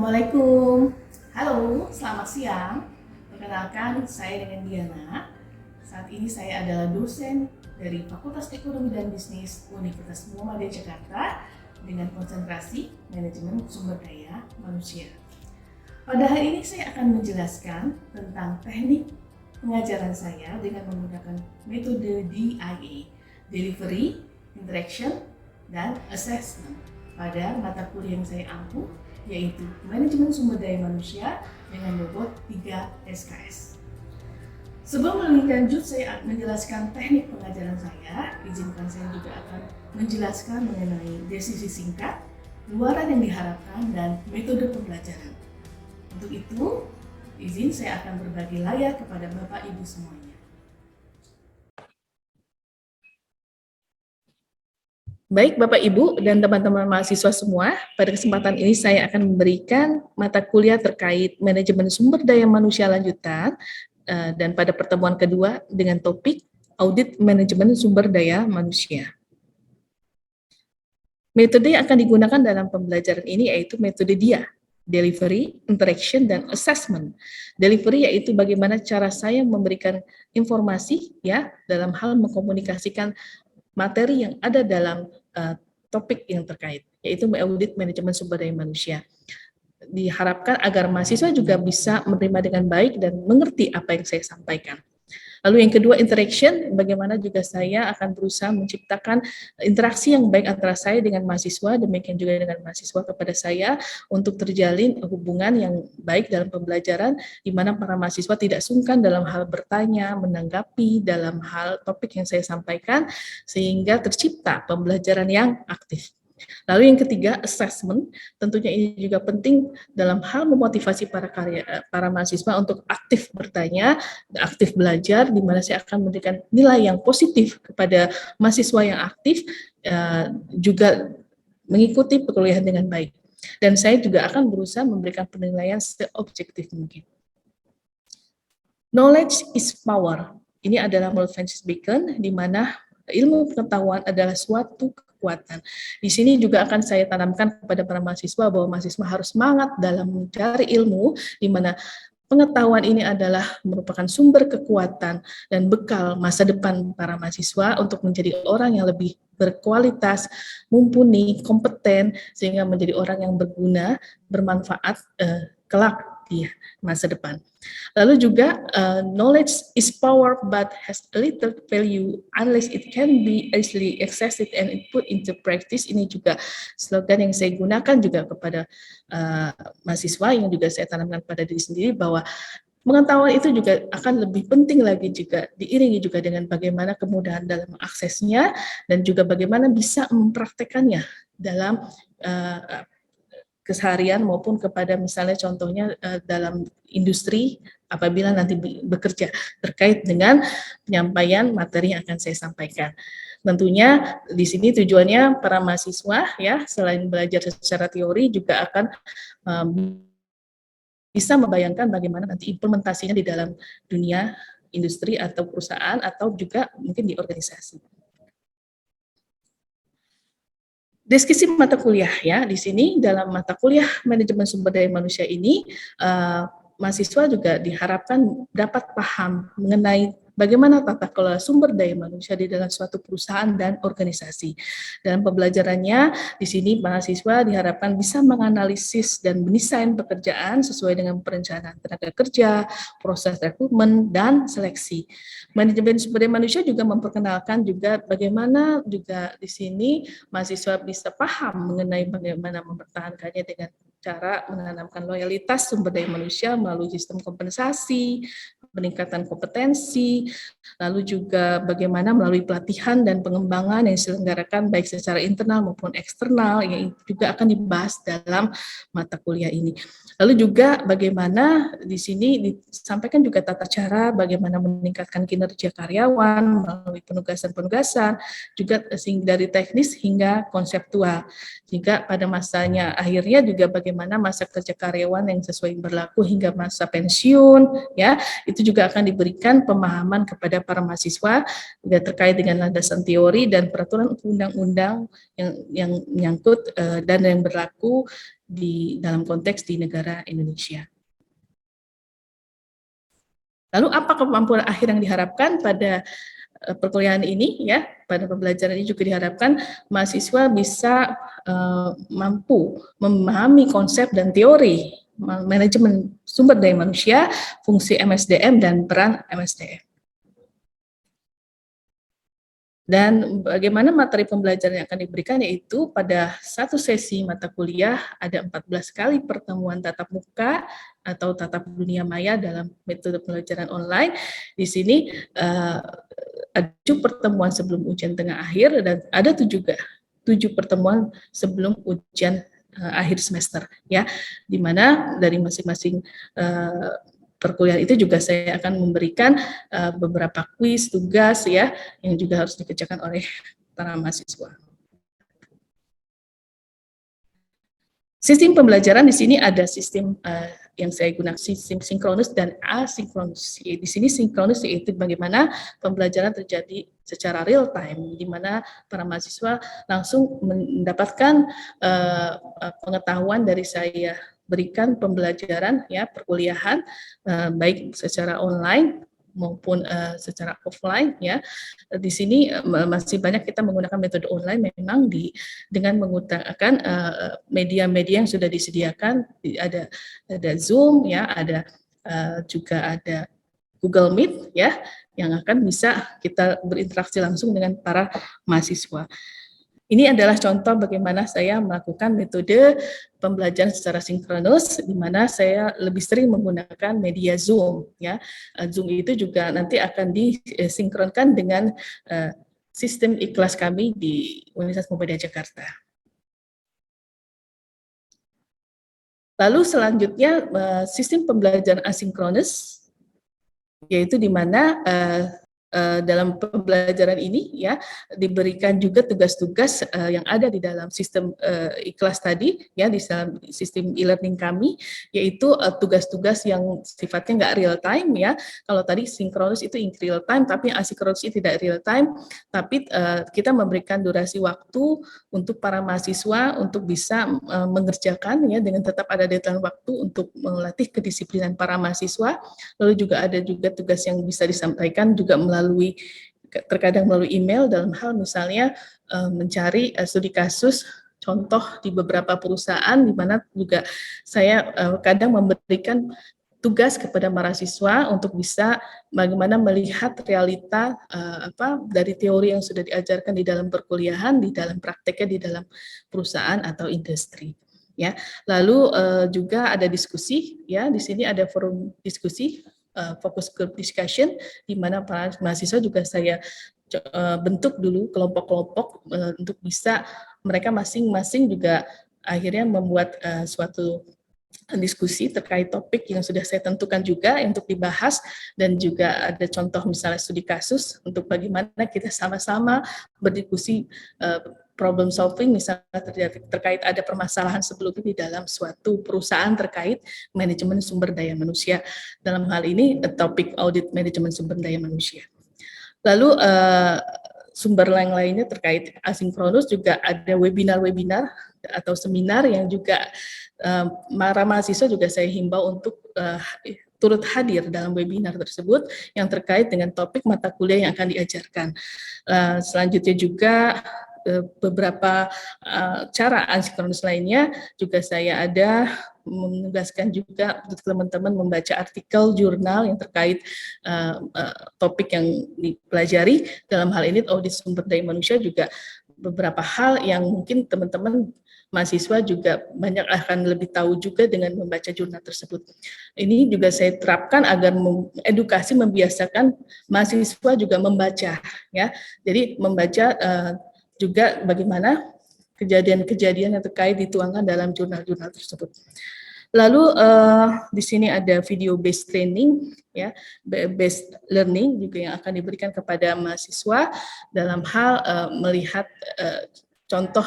Assalamualaikum. Halo, selamat siang. Perkenalkan, saya dengan Diana. Saat ini saya adalah dosen dari Fakultas Ekonomi dan Bisnis Universitas Muhammadiyah Jakarta dengan konsentrasi manajemen sumber daya manusia. Pada hari ini saya akan menjelaskan tentang teknik pengajaran saya dengan menggunakan metode DIA, Delivery, Interaction, dan Assessment pada mata kuliah yang saya ampu, yaitu Manajemen Sumber Daya Manusia dengan bobot 3 SKS. Sebelum lebih lanjut saya menjelaskan teknik pengajaran saya, izinkan saya juga akan menjelaskan mengenai deskripsi singkat, luaran yang diharapkan, dan metode pembelajaran. Untuk itu, izin saya akan berbagi layar kepada Bapak Ibu semuanya. Baik Bapak Ibu dan teman-teman mahasiswa semua, pada kesempatan ini saya akan memberikan mata kuliah terkait manajemen sumber daya manusia lanjutan dan pada pertemuan kedua dengan topik audit manajemen sumber daya manusia. Metode yang akan digunakan dalam pembelajaran ini yaitu metode DIA, Delivery, Interaction, dan Assessment. Delivery yaitu bagaimana cara saya memberikan informasi ya dalam hal mengkomunikasikan materi yang ada dalam topik yang terkait, yaitu audit manajemen sumber daya manusia. Diharapkan agar mahasiswa juga bisa menerima dengan baik dan mengerti apa yang saya sampaikan. Lalu yang kedua, interaction, bagaimana juga saya akan berusaha menciptakan interaksi yang baik antara saya dengan mahasiswa, demikian juga dengan mahasiswa kepada saya, untuk terjalin hubungan yang baik dalam pembelajaran, di mana para mahasiswa tidak sungkan dalam hal bertanya, menanggapi dalam hal topik yang saya sampaikan, sehingga tercipta pembelajaran yang aktif. Lalu yang ketiga, assessment, tentunya ini juga penting dalam hal memotivasi para mahasiswa untuk aktif bertanya, aktif belajar, di mana saya akan memberikan nilai yang positif kepada mahasiswa yang aktif, juga mengikuti perkuliahan dengan baik. Dan saya juga akan berusaha memberikan penilaian seobjektif mungkin. Knowledge is power. Ini adalah menurut Francis Bacon, di mana ilmu pengetahuan adalah suatu kekuatan. Di sini juga akan saya tanamkan kepada para mahasiswa bahwa mahasiswa harus semangat dalam mencari ilmu, di mana pengetahuan ini adalah merupakan sumber kekuatan dan bekal masa depan para mahasiswa untuk menjadi orang yang lebih berkualitas, mumpuni, kompeten, sehingga menjadi orang yang berguna, bermanfaat kelak di masa depan. Lalu juga knowledge is power but has little value unless it can be easily accessed and put into practice. Ini juga slogan yang saya gunakan juga kepada mahasiswa, yang juga saya tanamkan pada diri sendiri, bahwa pengetahuan itu juga akan lebih penting lagi juga diiringi juga dengan bagaimana kemudahan dalam mengaksesnya dan juga bagaimana bisa mempraktekannya dalam keseharian maupun kepada misalnya contohnya dalam industri apabila nanti bekerja terkait dengan penyampaian materi yang akan saya sampaikan. Tentunya di sini tujuannya para mahasiswa ya selain belajar secara teori juga akan bisa membayangkan bagaimana nanti implementasinya di dalam dunia industri atau perusahaan atau juga mungkin di organisasi. Deskripsi mata kuliah ya, di sini dalam mata kuliah manajemen sumber daya manusia ini, mahasiswa juga diharapkan dapat paham mengenai bagaimana tata kelola sumber daya manusia di dalam suatu perusahaan dan organisasi. Dalam pembelajarannya, di sini mahasiswa diharapkan bisa menganalisis dan mendesain pekerjaan sesuai dengan perencanaan tenaga kerja, proses rekrutmen, dan seleksi. Manajemen sumber daya manusia juga memperkenalkan juga bagaimana juga di sini mahasiswa bisa paham mengenai bagaimana mempertahankannya dengan cara menanamkan loyalitas sumber daya manusia melalui sistem kompensasi, peningkatan kompetensi, lalu juga bagaimana melalui pelatihan dan pengembangan yang diselenggarakan baik secara internal maupun eksternal, yang juga akan dibahas dalam mata kuliah ini. Lalu juga bagaimana di sini disampaikan juga tata cara bagaimana meningkatkan kinerja karyawan melalui penugasan-penugasan, juga dari teknis hingga konseptual. Jika pada masanya akhirnya juga bagaimana bagaimana masa kerja karyawan yang sesuai berlaku hingga masa pensiun, ya, itu juga akan diberikan pemahaman kepada para mahasiswa juga terkait dengan landasan teori dan peraturan undang-undang yang menyangkut dan yang berlaku di dalam konteks di negara Indonesia. Lalu apa kemampuan akhir yang diharapkan pada perkuliahan ini, ya, pada pembelajaran ini juga diharapkan mahasiswa bisa mampu memahami konsep dan teori manajemen sumber daya manusia, fungsi MSDM dan peran MSDM. Dan bagaimana materi pembelajaran yang akan diberikan, yaitu pada satu sesi mata kuliah ada 14 kali pertemuan tatap muka atau tatap dunia maya dalam metode pembelajaran online. Di sini ada 7 pertemuan sebelum ujian tengah akhir dan ada 7 pertemuan sebelum ujian akhir semester, ya, di mana dari masing-masing perkuliahan itu juga saya akan memberikan beberapa kuis, tugas, ya, yang juga harus dikerjakan oleh para mahasiswa. Sistem pembelajaran di sini ada sistem yang saya gunakan, sistem sinkronus dan asinkronus. Di sini sinkronus yaitu bagaimana pembelajaran terjadi secara real time, di mana para mahasiswa langsung mendapatkan pengetahuan dari saya berikan pembelajaran, ya, perkuliahan baik secara online maupun secara offline, ya. Di sini masih banyak kita menggunakan metode online memang dengan menggunakan media-media yang sudah disediakan, ada Zoom, ya, ada juga ada Google Meet, ya, yang akan bisa kita berinteraksi langsung dengan para mahasiswa. Ini adalah contoh bagaimana saya melakukan metode pembelajaran secara sinkronus, di mana saya lebih sering menggunakan media Zoom, ya. Zoom itu juga nanti akan disinkronkan dengan sistem ikhlas kami di Universitas Muhammadiyah Jakarta. Lalu selanjutnya sistem pembelajaran asinkronus, yaitu di mana dalam pembelajaran ini, ya, diberikan juga tugas-tugas yang ada di dalam sistem ikhlas tadi, ya, di dalam sistem e-learning kami, yaitu tugas-tugas yang sifatnya nggak real time, ya. Kalau tadi sinkronus itu in real time, tapi asinkronus itu tidak real time, tapi kita memberikan durasi waktu untuk para mahasiswa untuk bisa mengerjakan, ya, dengan tetap ada deadline waktu untuk melatih kedisiplinan para mahasiswa. Lalu juga ada juga tugas yang bisa disampaikan juga terkadang melalui email dalam hal misalnya mencari studi kasus contoh di beberapa perusahaan, di mana juga saya kadang memberikan tugas kepada mahasiswa untuk bisa bagaimana melihat realita dari teori yang sudah diajarkan di dalam perkuliahan, di dalam prakteknya di dalam perusahaan atau industri, ya. Lalu juga ada diskusi, ya, di sini ada forum diskusi, fokus group discussion, di mana para mahasiswa juga saya bentuk dulu kelompok-kelompok untuk bisa mereka masing-masing juga akhirnya membuat suatu diskusi terkait topik yang sudah saya tentukan juga untuk dibahas, dan juga ada contoh misalnya studi kasus untuk bagaimana kita sama-sama berdiskusi problem solving misalnya terkait ada permasalahan sebelumnya di dalam suatu perusahaan terkait manajemen sumber daya manusia. Dalam hal ini topik audit manajemen sumber daya manusia. Lalu sumber lainnya terkait asinkronus juga ada webinar-webinar atau seminar yang juga para mahasiswa juga saya himbau untuk turut hadir dalam webinar tersebut yang terkait dengan topik mata kuliah yang akan diajarkan. Selanjutnya juga beberapa cara asinkronus lainnya juga saya ada menugaskan juga untuk teman-teman membaca artikel jurnal yang terkait topik yang dipelajari. Dalam hal ini audit sumber daya manusia juga beberapa hal yang mungkin teman-teman mahasiswa juga banyak akan lebih tahu juga dengan membaca jurnal tersebut. Ini juga saya terapkan agar edukasi membiasakan mahasiswa juga membaca, ya. Jadi membaca juga bagaimana kejadian-kejadian yang terkait dituangkan dalam jurnal-jurnal tersebut. Lalu di sini ada video based training, ya, based learning juga yang akan diberikan kepada mahasiswa dalam hal melihat contoh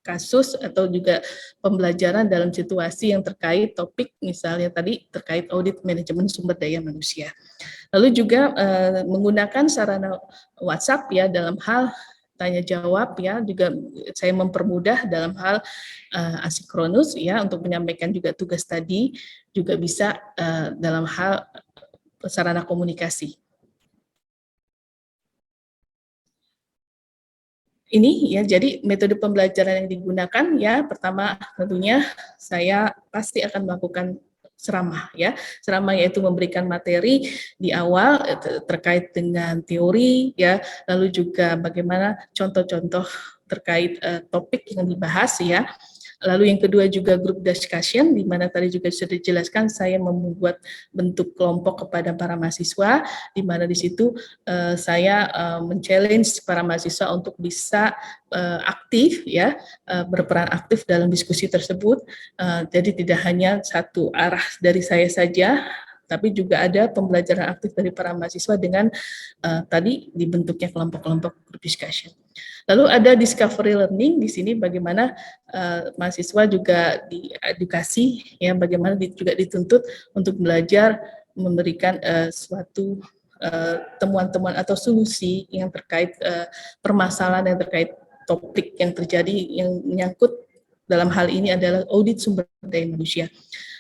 kasus atau juga pembelajaran dalam situasi yang terkait topik misalnya tadi terkait audit manajemen sumber daya manusia. Lalu juga menggunakan sarana WhatsApp ya dalam hal tanya jawab ya, juga saya mempermudah dalam hal asinkronus ya untuk menyampaikan juga tugas tadi, juga bisa dalam hal sarana komunikasi. Ini ya, jadi metode pembelajaran yang digunakan ya, pertama tentunya saya pasti akan melakukan ceramah ya. Ceramah yaitu memberikan materi di awal terkait dengan teori ya, lalu juga bagaimana contoh-contoh terkait topik yang dibahas ya. Lalu yang kedua juga group discussion, di mana tadi juga sudah dijelaskan saya membuat bentuk kelompok kepada para mahasiswa, di mana di situ saya men-challenge para mahasiswa untuk bisa aktif ya, berperan aktif dalam diskusi tersebut. Jadi tidak hanya satu arah dari saya saja, tapi juga ada pembelajaran aktif dari para mahasiswa dengan tadi dibentuknya kelompok-kelompok group discussion. Lalu ada discovery learning di sini, bagaimana mahasiswa juga diedukasi ya, bagaimana juga dituntut untuk belajar memberikan suatu temuan-temuan atau solusi yang terkait permasalahan yang terkait topik yang terjadi yang menyangkut dalam hal ini adalah audit sumber daya manusia.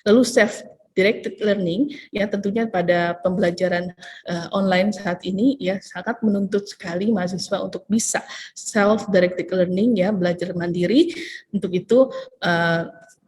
Lalu self directed learning ya, tentunya pada pembelajaran online saat ini ya sangat menuntut sekali mahasiswa untuk bisa self directed learning ya, belajar mandiri. Untuk itu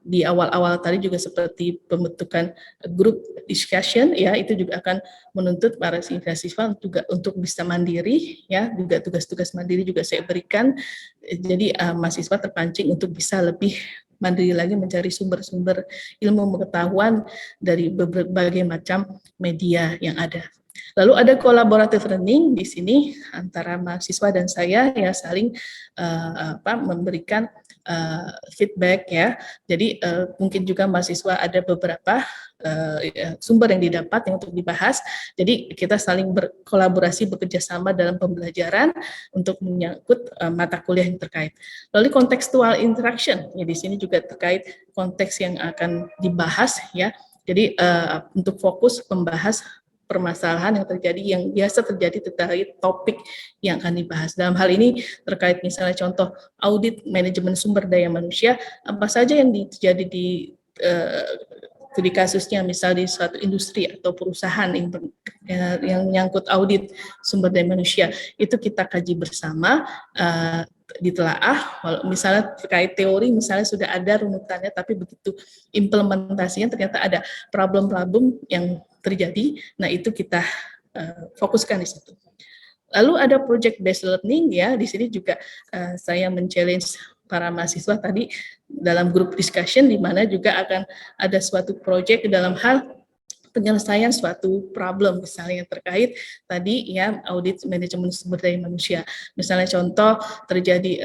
di awal-awal tadi juga seperti pembentukan group discussion ya, itu juga akan menuntut para mahasiswa juga untuk bisa mandiri ya, juga tugas-tugas mandiri juga saya berikan. Jadi mahasiswa terpancing untuk bisa lebih mandiri lagi mencari sumber-sumber ilmu pengetahuan dari berbagai macam media yang ada. Lalu ada collaborative learning di sini antara mahasiswa dan saya ya, saling memberikan feedback ya. Jadi mungkin juga mahasiswa ada beberapa sumber yang didapat yang untuk dibahas. Jadi kita saling berkolaborasi, bekerja sama dalam pembelajaran untuk menyangkut mata kuliah yang terkait. Lalu contextual interaction ya, di sini juga terkait konteks yang akan dibahas ya. Jadi untuk fokus membahas permasalahan yang terjadi, yang biasa terjadi terkait topik yang akan dibahas. Dalam hal ini terkait misalnya contoh audit manajemen sumber daya manusia, apa saja yang terjadi di kasusnya misal di suatu industri atau perusahaan yang menyangkut audit sumber daya manusia, itu kita kaji bersama, ditelaah. Kalau misalnya terkait teori misalnya sudah ada runutannya, tapi begitu implementasinya ternyata ada problem-problem yang terjadi, nah itu kita fokuskan di situ. Lalu ada project based learning ya, di sini juga saya men-challenge para mahasiswa tadi dalam group discussion, di mana juga akan ada suatu project dalam hal penyelesaian suatu problem misalnya terkait tadi ya audit manajemen sumber daya manusia. Misalnya contoh terjadi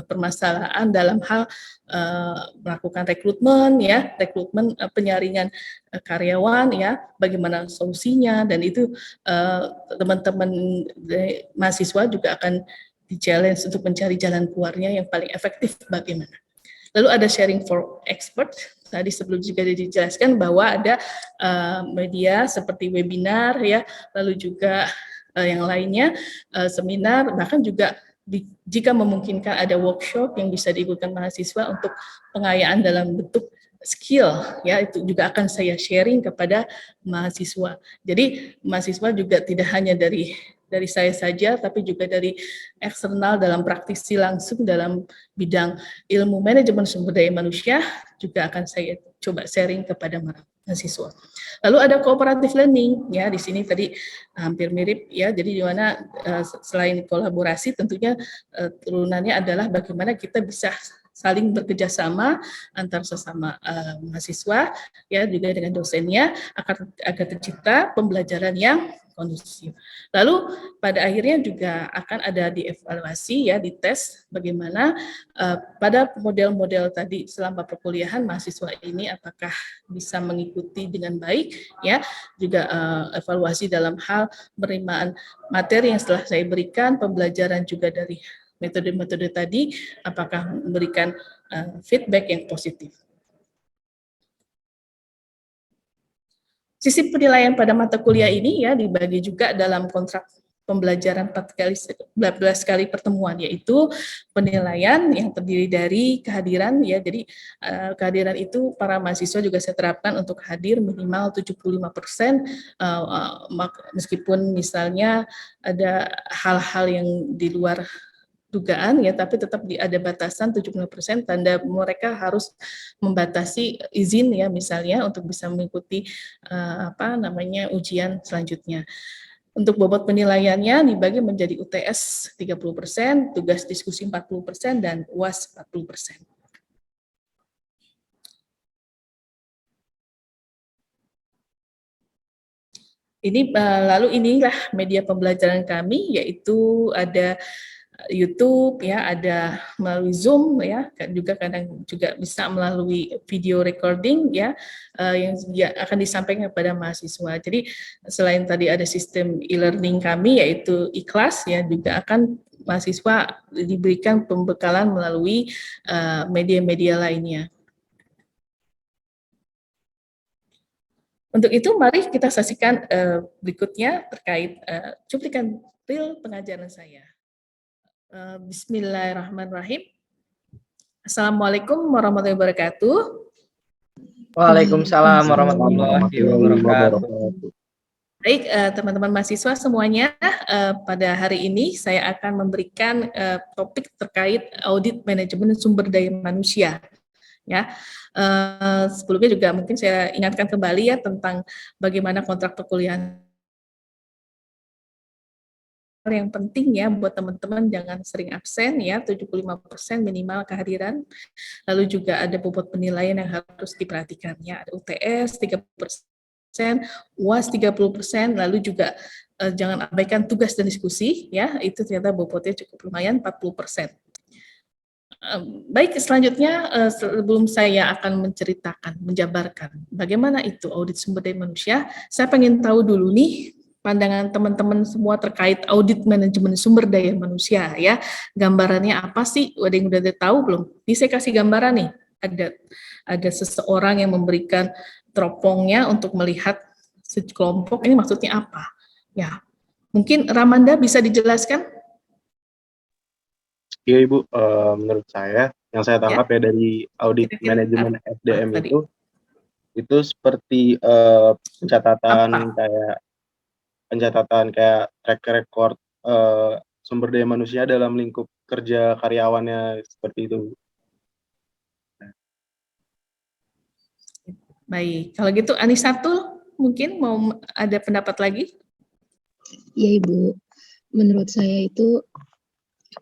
permasalahan dalam hal melakukan rekrutmen ya, penyaringan karyawan ya, bagaimana solusinya, dan itu teman-teman mahasiswa juga akan di-challenge untuk mencari jalan keluarnya yang paling efektif bagaimana. Lalu ada sharing for expert. Tadi sebelum juga dijelaskan bahwa ada media seperti webinar ya, lalu juga yang lainnya seminar, bahkan juga jika memungkinkan ada workshop yang bisa diikutkan mahasiswa untuk pengayaan dalam bentuk skill ya, itu juga akan saya sharing kepada mahasiswa. Jadi mahasiswa juga tidak hanya dari saya saja, tapi juga dari eksternal dalam praktisi langsung dalam bidang ilmu manajemen sumber daya manusia juga akan saya coba sharing kepada mahasiswa. Lalu ada cooperative learning ya, di sini tadi hampir mirip ya, jadi di mana selain kolaborasi tentunya turunannya adalah bagaimana kita bisa saling bekerja sama antar sesama mahasiswa ya, juga dengan dosennya agar tercipta pembelajaran yang kondusif. Lalu pada akhirnya juga akan ada dievaluasi ya, dites bagaimana pada model-model tadi selama perkuliahan mahasiswa ini apakah bisa mengikuti dengan baik ya, juga evaluasi dalam hal penerimaan materi yang setelah saya berikan, pembelajaran juga dari metode-metode tadi apakah memberikan feedback yang positif. Sistem penilaian pada mata kuliah ini ya dibagi juga dalam kontrak pembelajaran 14 kali pertemuan, yaitu penilaian yang terdiri dari kehadiran ya. Jadi kehadiran itu para mahasiswa juga saya terapkan untuk hadir minimal 75%, meskipun misalnya ada hal-hal yang di luar dugaan ya, tapi tetap ada batasan 70%, tanda mereka harus membatasi izin ya, misalnya untuk bisa mengikuti ujian selanjutnya. Untuk bobot penilaiannya dibagi menjadi UTS 30%, tugas diskusi 40%, dan UAS 40%. Ini lalu inilah media pembelajaran kami, yaitu ada YouTube ya, ada melalui Zoom ya, juga kadang juga bisa melalui video recording ya, yang akan disampaikan kepada mahasiswa. Jadi selain tadi ada sistem e-learning kami yaitu Ikhlas ya, juga akan mahasiswa diberikan pembekalan melalui media-media lainnya. Untuk itu mari kita saksikan berikutnya terkait cuplikan real pengajaran saya. Bismillahirrahmanirrahim. Assalamualaikum warahmatullahi wabarakatuh. Waalaikumsalam warahmatullahi wabarakatuh. Baik, teman-teman mahasiswa semuanya, pada hari ini saya akan memberikan topik terkait audit manajemen sumber daya manusia. Ya, sebelumnya juga mungkin saya ingatkan kembali ya tentang bagaimana kontrak perkuliahan. Yang penting ya buat teman-teman jangan sering absen ya, 75% minimal kehadiran. Lalu juga ada bobot penilaian yang harus diperhatikan ya, ada UTS 30%, UAS 30%, lalu juga jangan abaikan tugas dan diskusi ya, itu ternyata bobotnya cukup lumayan 40%. Baik, selanjutnya sebelum saya akan menjabarkan bagaimana itu audit sumber daya manusia, saya pengen tahu dulu nih pandangan teman-teman semua terkait audit manajemen sumber daya manusia ya. Gambarannya apa sih? Ada yang udah tahu belum? Ini saya kasih gambaran nih. Ada seseorang yang memberikan teropongnya untuk melihat sekelompok, ini maksudnya apa? Ya, mungkin Ramanda bisa dijelaskan? Iya Ibu, menurut saya, yang saya tangkap ya dari audit manajemen SDM itu seperti pencatatan kayak track record sumber daya manusia dalam lingkup kerja karyawannya seperti itu. Baik, kalau gitu Anisatul mungkin mau ada pendapat lagi? Ya Ibu, menurut saya itu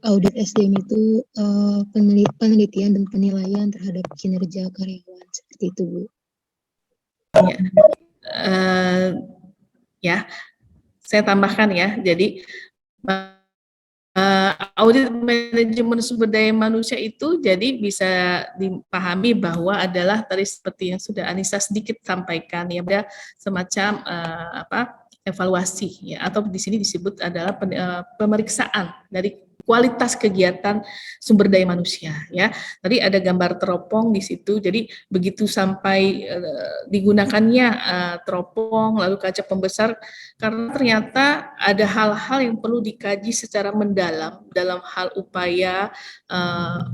audit SDM itu penelitian dan penilaian terhadap kinerja karyawan seperti itu Bu. Ya, saya tambahkan ya. Jadi audit manajemen sumber daya manusia itu jadi bisa dipahami bahwa adalah tadi seperti yang sudah Anissa sedikit sampaikan ya, ada semacam evaluasi ya, atau di sini disebut adalah pemeriksaan dari kualitas kegiatan sumber daya manusia ya. Tadi ada gambar teropong di situ. Jadi begitu sampai digunakannya teropong lalu kaca pembesar, karena ternyata ada hal-hal yang perlu dikaji secara mendalam dalam hal upaya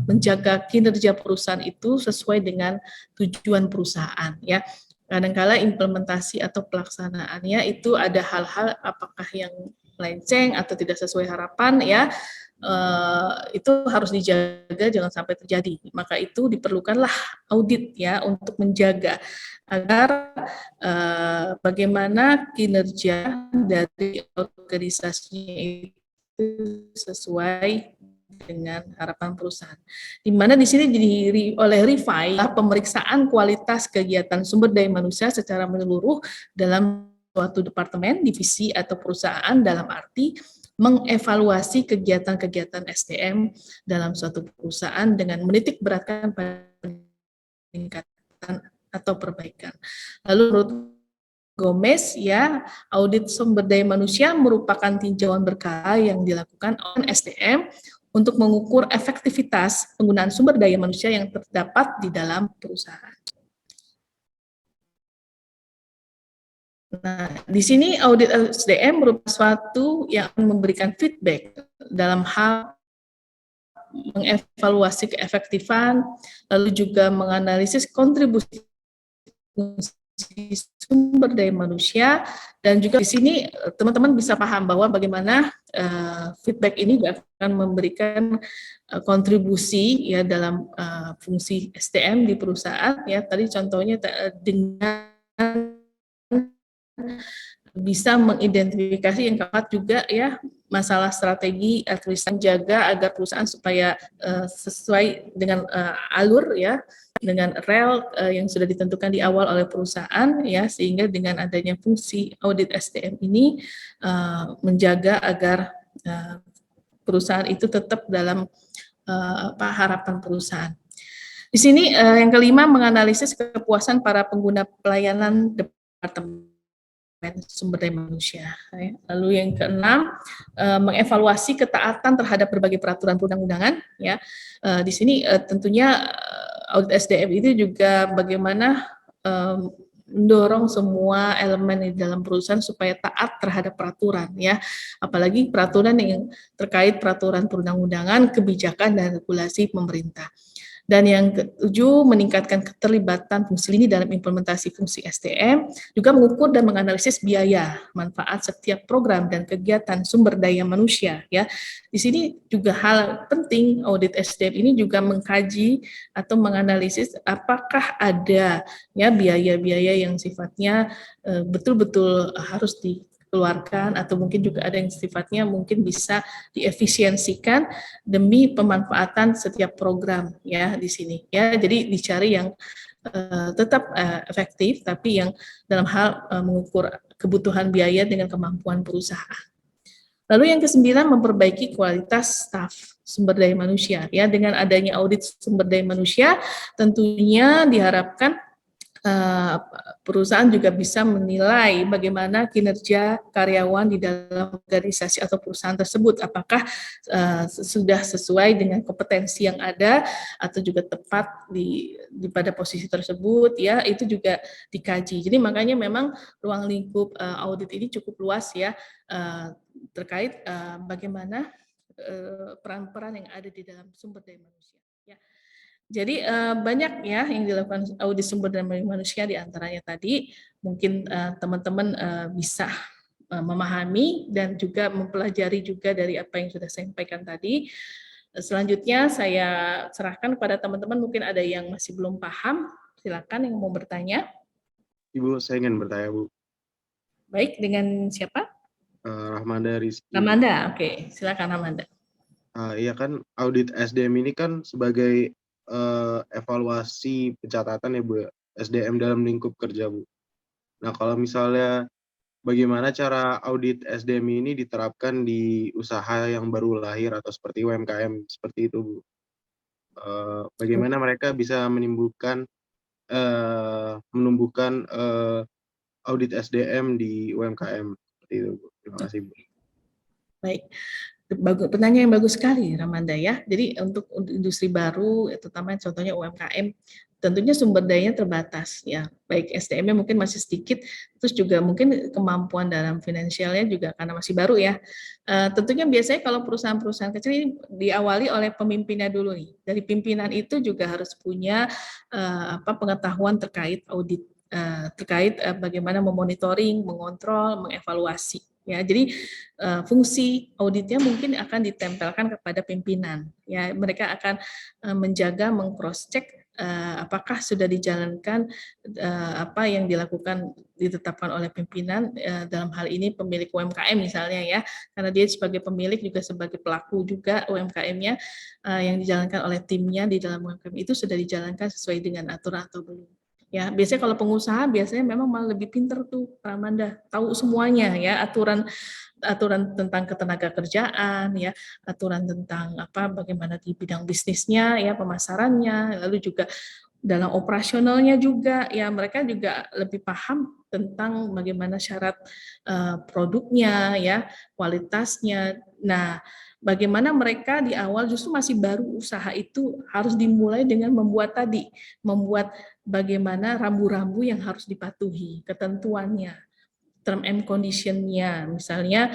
menjaga kinerja perusahaan itu sesuai dengan tujuan perusahaan ya. Kadang-kala implementasi atau pelaksanaannya itu ada hal-hal apakah yang melenceng atau tidak sesuai harapan ya, itu harus dijaga jangan sampai terjadi. Maka itu diperlukanlah audit ya untuk menjaga agar bagaimana kinerja dari organisasinya itu sesuai dengan harapan perusahaan. Di mana di sini oleh RIFAI pemeriksaan kualitas kegiatan sumber daya manusia secara menyeluruh dalam suatu departemen, divisi atau perusahaan dalam arti mengevaluasi kegiatan-kegiatan SDM dalam suatu perusahaan dengan menitik beratkan pada peningkatan atau perbaikan. Lalu menurut Gomez ya, audit sumber daya manusia merupakan tinjauan berkala yang dilakukan oleh SDM untuk mengukur efektivitas penggunaan sumber daya manusia yang terdapat di dalam perusahaan. Nah, di sini audit SDM merupakan suatu yang memberikan feedback dalam hal mengevaluasi keefektifan, lalu juga menganalisis kontribusi sumber daya manusia, dan juga di sini teman-teman bisa paham bahwa bagaimana feedback ini juga akan memberikan kontribusi ya dalam fungsi SDM di perusahaan ya. Tadi contohnya dengan bisa mengidentifikasi yang keempat juga ya masalah strategi atau menjaga agar perusahaan supaya sesuai dengan alur ya, dengan rel yang sudah ditentukan di awal oleh perusahaan ya, sehingga dengan adanya fungsi audit SDM ini menjaga agar perusahaan itu tetap dalam harapan perusahaan. Di sini yang kelima, menganalisis kepuasan para pengguna pelayanan departemen sumber daya manusia. Lalu yang keenam, mengevaluasi ketaatan terhadap berbagai peraturan perundang-undangan. Ya, di sini tentunya audit SDM itu juga bagaimana mendorong semua elemen di dalam perusahaan supaya taat terhadap peraturan, ya, apalagi peraturan yang terkait peraturan perundang-undangan, kebijakan dan regulasi pemerintah. Dan yang ketujuh, meningkatkan keterlibatan fungsi ini dalam implementasi fungsi SDM, juga mengukur dan menganalisis biaya, manfaat setiap program dan kegiatan sumber daya manusia. Ya, di sini juga hal penting audit SDM ini juga mengkaji atau menganalisis apakah ada ya biaya-biaya yang sifatnya betul-betul harus dikeluarkan atau mungkin juga ada yang sifatnya mungkin bisa diefisiensikan demi pemanfaatan setiap program ya di sini ya. Jadi dicari yang tetap efektif tapi yang dalam hal mengukur kebutuhan biaya dengan kemampuan perusahaan. Lalu yang kesembilan, memperbaiki kualitas staf sumber daya manusia ya. Dengan adanya audit sumber daya manusia tentunya diharapkan perusahaan juga bisa menilai bagaimana kinerja karyawan di dalam organisasi atau perusahaan tersebut, apakah sudah sesuai dengan kompetensi yang ada atau juga tepat di pada posisi tersebut ya, itu juga dikaji. Jadi makanya memang ruang lingkup audit ini cukup luas ya, terkait bagaimana peran-peran yang ada di dalam sumber daya manusia ya. Jadi banyak ya yang dilakukan audit sumber daya manusia, diantaranya tadi mungkin teman-teman bisa memahami dan juga mempelajari juga dari apa yang sudah saya sampaikan tadi. Selanjutnya saya serahkan kepada teman-teman, mungkin ada yang masih belum paham, silakan yang mau bertanya. Ibu, saya ingin bertanya, Bu. Baik, dengan siapa? Rahmanda Rizky. Rahmanda, oke, silakan Rahmanda. Iya kan, audit SDM ini kan sebagai evaluasi pencatatan ya Bu, SDM dalam lingkup kerja Bu. Nah kalau misalnya bagaimana cara audit SDM ini diterapkan di usaha yang baru lahir atau seperti UMKM seperti itu Bu? Bagaimana mereka bisa menumbuhkan audit SDM di UMKM seperti itu Bu? Terima kasih Bu. Baik. Pertanyaan yang bagus sekali Ramanda ya. Jadi untuk industri baru, terutama contohnya UMKM, tentunya sumber dayanya terbatas ya. Baik SDM-nya mungkin masih sedikit, terus juga mungkin kemampuan dalam finansialnya juga karena masih baru ya. Tentunya biasanya kalau perusahaan-perusahaan kecil ini diawali oleh pemimpinnya dulu nih. Dari pimpinan itu juga harus punya pengetahuan terkait audit, terkait bagaimana memonitoring, mengontrol, mengevaluasi. Ya, jadi fungsi auditnya mungkin akan ditempelkan kepada pimpinan. Ya, mereka akan menjaga, meng-cross check apakah sudah dijalankan apa yang dilakukan, ditetapkan oleh pimpinan dalam hal ini pemilik UMKM misalnya ya, karena dia sebagai pemilik juga sebagai pelaku juga UMKM-nya yang dijalankan oleh timnya di dalam UMKM itu sudah dijalankan sesuai dengan aturan atau belum. Ya, biasanya kalau pengusaha biasanya memang malah lebih pinter tuh, Ramanda, tahu semuanya ya, aturan tentang ketenaga kerjaan ya, aturan tentang bagaimana di bidang bisnisnya ya, pemasarannya, lalu juga dalam operasionalnya juga ya, mereka juga lebih paham tentang bagaimana syarat produknya ya, kualitasnya. Nah, bagaimana mereka di awal justru masih baru usaha itu harus dimulai dengan membuat bagaimana rambu-rambu yang harus dipatuhi, ketentuannya, term and condition-nya, misalnya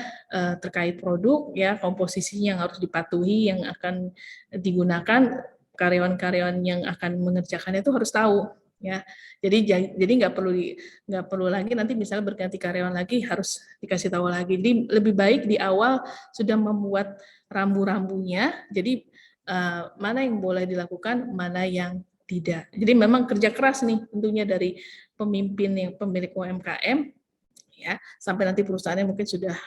terkait produk, ya komposisinya yang harus dipatuhi, yang akan digunakan, karyawan-karyawan yang akan mengerjakannya itu harus tahu, ya. Jadi nggak perlu lagi nanti misalnya berganti karyawan lagi harus dikasih tahu lagi. Jadi lebih baik di awal sudah membuat rambu-rambunya. Jadi mana yang boleh dilakukan, mana yang tidak. Jadi memang kerja keras nih tentunya dari pemimpin yang pemilik UMKM, ya, sampai nanti perusahaannya mungkin sudah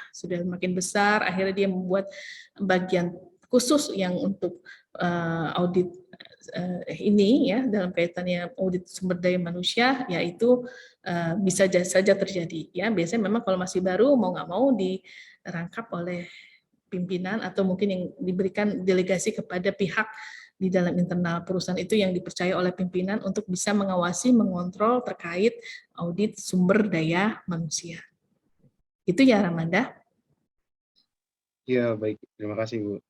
makin besar, akhirnya dia membuat bagian khusus yang untuk audit ini, ya, dalam kaitannya audit sumber daya manusia, yaitu bisa saja terjadi, ya. Biasanya memang kalau masih baru mau nggak mau dirangkap oleh pimpinan atau mungkin yang diberikan delegasi kepada pihak di dalam internal perusahaan itu yang dipercaya oleh pimpinan untuk bisa mengawasi, mengontrol terkait audit sumber daya manusia. Itu ya, Ramanda. Ya, baik. Terima kasih, Bu.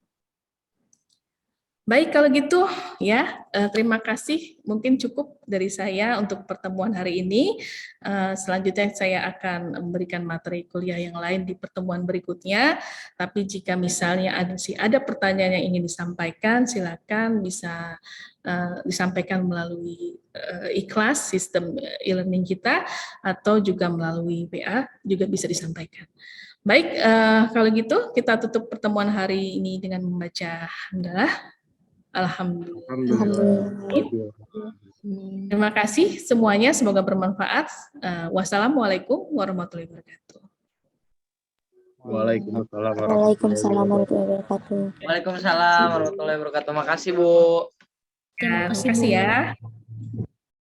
Baik, kalau gitu ya, terima kasih. Mungkin cukup dari saya untuk pertemuan hari ini. Selanjutnya saya akan memberikan materi kuliah yang lain di pertemuan berikutnya. Tapi jika misalnya ada pertanyaan yang ingin disampaikan, silakan bisa disampaikan melalui ikhlas sistem e-learning kita, atau juga melalui WA juga bisa disampaikan. Baik, kalau gitu kita tutup pertemuan hari ini dengan membaca hamdalah. Alhamdulillah. Terima kasih semuanya, semoga bermanfaat. Wassalamualaikum warahmatullahi wabarakatuh. Waalaikumsalam warahmatullahi wabarakatuh. Waalaikumsalam warahmatullahi wabarakatuh. Makasih, Bu. Terima kasih ya.